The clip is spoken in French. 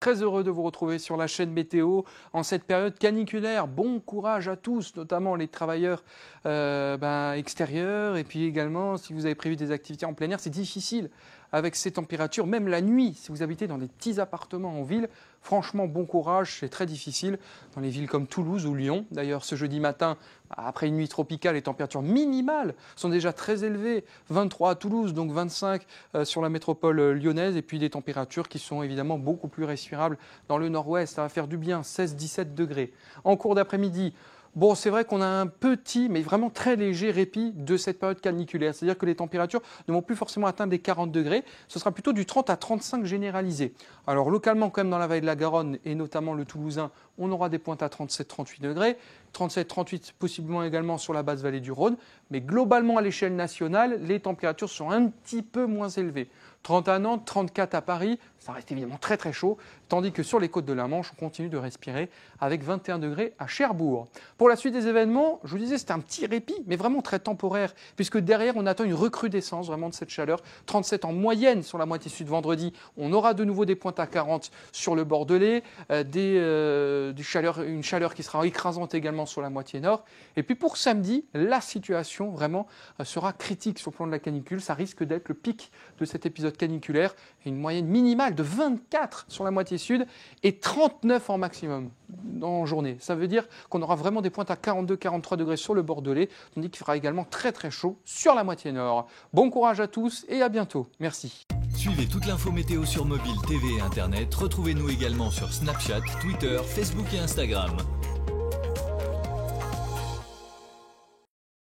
très heureux de vous retrouver sur la chaîne Météo en cette période caniculaire. Bon courage à tous, notamment les travailleurs extérieurs et puis également si vous avez prévu des activités en plein air, c'est difficile avec ces températures, même la nuit, si vous habitez dans des petits appartements en ville. Franchement, bon courage, c'est très difficile dans les villes comme Toulouse ou Lyon. D'ailleurs, ce jeudi matin, après une nuit tropicale, les températures minimales sont déjà très élevées. 23 à Toulouse, donc 25 sur la métropole lyonnaise. Et puis des températures qui sont évidemment beaucoup plus respirables dans le nord-ouest. Ça va faire du bien, 16-17 degrés. En cours d'après-midi, bon, c'est vrai qu'on a un petit, mais vraiment très léger répit de cette période caniculaire. C'est-à-dire que les températures ne vont plus forcément atteindre les 40 degrés. Ce sera plutôt du 30 à 35 généralisé. Alors localement, quand même dans la vallée de la Garonne et notamment le Toulousain, on aura des pointes à 37-38 degrés. 37-38 possiblement également sur la basse vallée du Rhône. Mais globalement à l'échelle nationale, les températures sont un petit peu moins élevées. 30 à Nantes, 34 à Paris, ça reste évidemment très très chaud, tandis que sur les côtes de la Manche, on continue de respirer avec 21 degrés à Cherbourg. Pour la suite des événements, je vous disais, c'est un petit répit, mais vraiment très temporaire, puisque derrière, on attend une recrudescence vraiment de cette chaleur. 37 en moyenne sur la moitié sud vendredi, on aura de nouveau des pointes à 40 sur le Bordelais, une chaleur qui sera écrasante également sur la moitié nord. Et puis pour samedi, la situation vraiment sera critique sur le plan de la canicule. Ça risque d'être le pic de cet épisode caniculaire, une moyenne minimale de 24 sur la moitié sud et 39 en maximum en journée. Ça veut dire qu'on aura vraiment des pointes à 42-43 degrés sur le Bordelais, tandis qu'il fera également très très chaud sur la moitié nord. Bon courage à tous et à bientôt. Merci. Suivez toute l'info météo sur mobile, TV et Internet. Retrouvez-nous également sur Snapchat, Twitter, Facebook et Instagram.